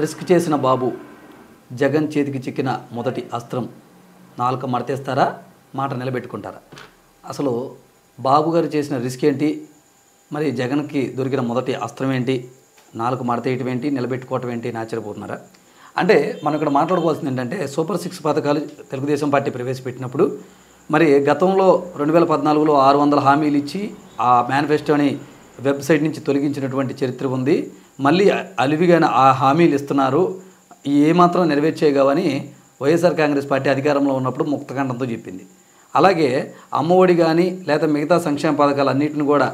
Risk చేసిన బాబు జగన్ చేతికి చిక్కిన మొదటి అస్త్రం నాలుక మడతేస్తారా మాట నిలబెట్టుకుంటారా? అసలు బాబు గారు చేసిన రిస్క్ ఏంటి, మరి జగన్కి దొరికిన మొదటి అస్త్రం ఏంటి, నాలుక మడతేయటం ఏంటి, నిలబెట్టుకోవటం ఏంటి అని ఆశ్చర్యపోతున్నారా? అంటే మనం ఇక్కడ మాట్లాడుకోవాల్సింది ఏంటంటే సూపర్ 6 పథకాలు తెలుగుదేశం పార్టీ ప్రవేశపెట్టినప్పుడు మరి గతంలో 2014లో 600 హామీలు ఇచ్చి ఆ మేనిఫెస్టోని వెబ్సైట్ నుంచి తొలగించినటువంటి చరిత్ర ఉంది. మళ్ళీ అలివిగాన ఆ హామీలు ఇస్తున్నారు, ఏమాత్రం నెరవేర్చేయగావని వైఎస్ఆర్ కాంగ్రెస్ పార్టీ అధికారంలో ఉన్నప్పుడు ముక్తఖండంతో చెప్పింది. అలాగే అమ్మఒడి కానీ లేదా మిగతా సంక్షేమ పథకాలు అన్నింటిని కూడా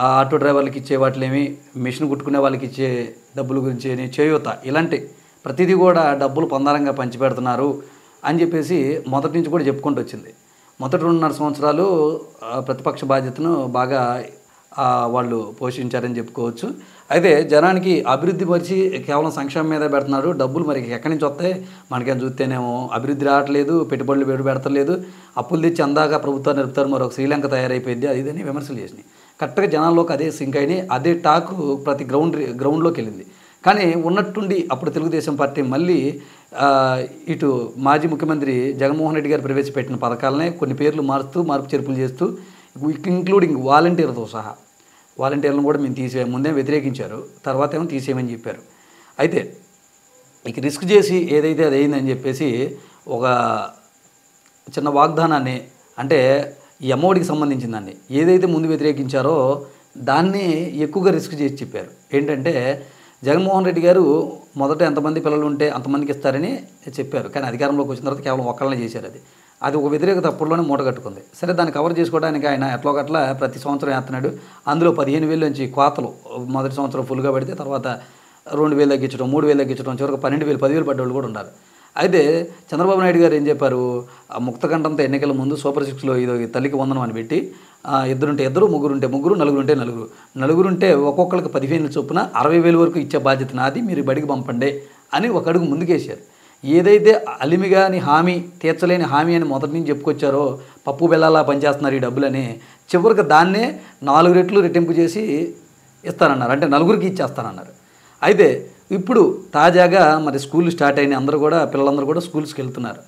ఆటో డ్రైవర్లకి ఇచ్చే వాటిలేమి, మిషన్ కుట్టుకునే వాళ్ళకి ఇచ్చే డబ్బుల గురించి చేయూత, ఇలాంటి ప్రతిదీ కూడా డబ్బులు పొందారంగా పంచిపెడుతున్నారు అని చెప్పేసి మొదటి నుంచి కూడా చెప్పుకుంటూ వచ్చింది. మొదటి 2.5 సంవత్సరాలు ప్రతిపక్ష బాధ్యతను బాగా వాళ్ళు పోషించారని చెప్పుకోవచ్చు. అయితే జనానికి అభివృద్ధి పరిచి కేవలం సంక్షేమం మీద పెడుతున్నారు, డబ్బులు మరి ఎక్కడి నుంచి వస్తాయి మనకేం చూస్తేనేమో అభివృద్ధి రావట్లేదు, పెట్టుబడులు పెడతలేదు, అప్పులు తెచ్చి అందాక ప్రభుత్వాన్ని నడుపుతారు, మరొక శ్రీలంక తయారైపోయింది, అది ఇదని విమర్శలు చేసినాయి. కరెక్ట్గా జనాల్లోకి అదే సింక్ అయినాయి, అదే టాక్ ప్రతి గ్రౌండ్లోకి వెళ్ళింది. కానీ ఉన్నట్టుండి అప్పుడు తెలుగుదేశం పార్టీ మళ్ళీ ఇటు మాజీ ముఖ్యమంత్రి జగన్మోహన్ రెడ్డి గారు ప్రవేశపెట్టిన పథకాలనే కొన్ని పేర్లు మారుస్తూ మార్పు చేర్పులు చేస్తూ ఇంక్లూడింగ్ వాలంటీర్లతో సహా, వాలంటీర్లను కూడా మేము ముందే వ్యతిరేకించారు, తర్వాత ఏమో తీసేయమని చెప్పారు. అయితే ఇక రిస్క్ చేసి ఏదైతే అది అయిందని చెప్పేసి ఒక చిన్న వాగ్దానాన్ని, అంటే ఈ అమ్మఒడికి సంబంధించిందండి, ఏదైతే ముందు వ్యతిరేకించారో దాన్ని ఎక్కువగా రిస్క్ చేసి చెప్పారు. ఏంటంటే జగన్మోహన్ రెడ్డి గారు మొదట ఎంతమంది పిల్లలు ఉంటే అంతమందికి ఇస్తారని చెప్పారు, కానీ అధికారంలోకి వచ్చిన తర్వాత కేవలం ఒక్కళ్ళనే చేశారు. అది ఒక వ్యతిరేకత అప్పుడులోనే మూట కట్టుకుంది. సరే, దాన్ని కవర్ చేసుకోవడానికి ఆయన ఎట్లా ప్రతి సంవత్సరం వేస్తున్నాడు. అందులో 15,000 నుంచి కోతలు మొదటి సంవత్సరం ఫుల్గా పెడితే తర్వాత 2,000 తగ్గించడం, 3,000 తగ్గించడం, చివరికి 12,000 10,000 పడ్డవాళ్ళు కూడా ఉన్నారు. అయితే చంద్రబాబు నాయుడు గారు ఏం చెప్పారు, ముక్తకంఠంతో ఎన్నికల ముందు సూపర్ 6లో ఇది తల్లికి వందనం అని పెట్టి, ఇద్దరుంటే ఇద్దరు, ముగ్గురుంటే ముగ్గురు, నలుగురుంటే నలుగురుంటే ఒక్కొక్కరికి 15,000 చొప్పున 60,000 వరకు ఇచ్చే బాధ్యత నాది, మీరు బడికి పంపండి అని ఒక అడుగు ముందుకేశారు. ఏదైతే అలిమిగాని హామీ, తీర్చలేని హామీ అని మొదటి నుంచి చెప్పుకొచ్చారో, పప్పు బెల్లాలా పనిచేస్తున్నారు ఈ డబ్బులని, చివరికి దాన్నే 4 రెట్లు రెట్టింపు చేసి ఇస్తానన్నారు, అంటే నలుగురికి ఇచ్చేస్తానన్నారు. అయితే ఇప్పుడు తాజాగా మరి స్కూళ్ళు స్టార్ట్ అయినాయి, పిల్లలందరూ కూడా స్కూల్స్కి వెళ్తున్నారు.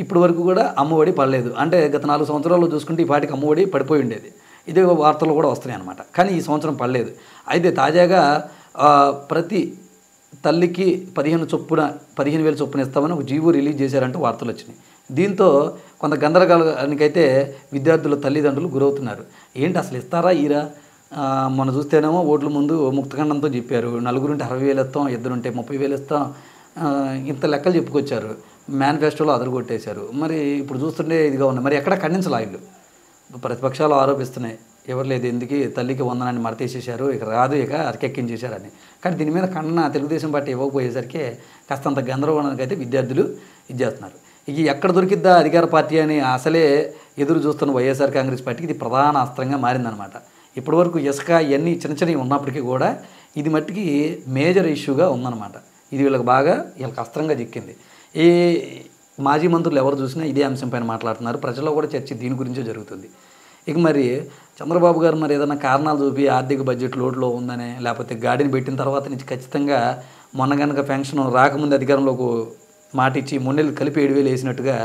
ఇప్పటి వరకు కూడా అమ్మఒడి పడలేదు. అంటే గత 4 సంవత్సరాల్లో చూసుకుంటే ఈ పాటికి అమ్మఒడి పడిపోయి ఉండేది. ఇదే వార్తలు కూడా వస్తున్నాయి అన్నమాట. కానీ ఈ సంవత్సరం పడలేదు. అయితే తాజాగా ప్రతి తల్లికి 15,000 చొప్పున ఇస్తామని ఒక జీవో రిలీజ్ చేశారంటూ వార్తలు వచ్చినాయి. దీంతో కొంత గందరగోళానికైతే విద్యార్థుల తల్లిదండ్రులు గురవుతున్నారు. ఏంటి అసలు ఇస్తారా ఈరా? మనం చూస్తేనేమో ఓట్ల ముందు ముక్తఖండంతో చెప్పారు, నలుగురుంటే 60,000 ఇస్తాం, ఇద్దరుంటే 30,000 ఇస్తాం, ఇంత లెక్కలు చెప్పుకొచ్చారు, మేనిఫెస్టోలో అదరగొట్టేశారు. మరి ఇప్పుడు చూస్తుంటే ఇదిగా ఉన్నాయి. మరి ఎక్కడ ఖండించలాగిళ్ళు ప్రతిపక్షాలు ఆరోపిస్తున్నాయి, ఎవరు లేదు ఎందుకు తల్లికి వందనాన్ని మడతేసేశారు, ఇక రాదు, ఇక అరకెక్కించేశారని. కానీ దీని మీద ఖండన తెలుగుదేశం పార్టీ ఇవ్వకపోయేసరికి కాస్తంత గందరగోళానికి అయితే విద్యార్థులు ఇచ్చేస్తున్నారు. ఇక ఎక్కడ దొరికిద్దా అధికార పార్టీ అని అసలే ఎదురు చూస్తున్న వైఎస్ఆర్ కాంగ్రెస్ పార్టీకి ఇది ప్రధాన అస్త్రంగా మారిందనమాట. ఇప్పటివరకు ఇసుక ఇవన్నీ చిన్నవి ఉన్నప్పటికీ కూడా ఇది మట్టికి మేజర్ ఇష్యూగా ఉందన్నమాట. ఇది వీళ్ళకి అస్త్రంగా చిక్కింది. ఏ మాజీ మంత్రులు ఎవరు చూసినా ఇదే అంశం పైన మాట్లాడుతున్నారు, ప్రజల్లో కూడా చర్చ దీని గురించే జరుగుతుంది. ఇక మరి చంద్రబాబు గారు మరి ఏదైనా కారణాలు చూపి ఆర్థిక బడ్జెట్ లోటులో ఉందని, లేకపోతే గాడిని పెట్టిన తర్వాత నుంచి ఖచ్చితంగా మొన్న కనుక పెన్షన్ రాకముందు అధికారంలోకి మాట ఇచ్చి 3 నెలలు కలిపి 7,000 వేసినట్టుగా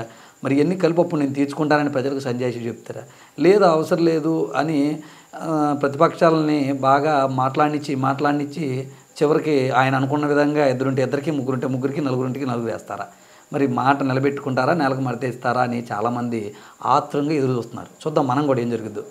మరి ఎన్ని కలిపప్పుడు నేను తీర్చుకుంటానని ప్రజలకు సంజాయిషి చెప్తారా? లేదు, అవసరం లేదు అని ప్రతిపక్షాలని బాగా మాట్లాడినిచ్చి చివరికి ఆయన అనుకున్న విధంగా ఇద్దరుంటే ఇద్దరికి, ముగ్గురుంటే ముగ్గురికి, నలుగురింటికి నలుగురు వేస్తారా? మరి మాట నిలబెట్టుకుంటారా, నేలకు మడతేస్తారా అని చాలామంది ఆత్రంగా ఎదురు చూస్తున్నారు. చూద్దాం మనం కూడా ఏం జరుగుద్దో.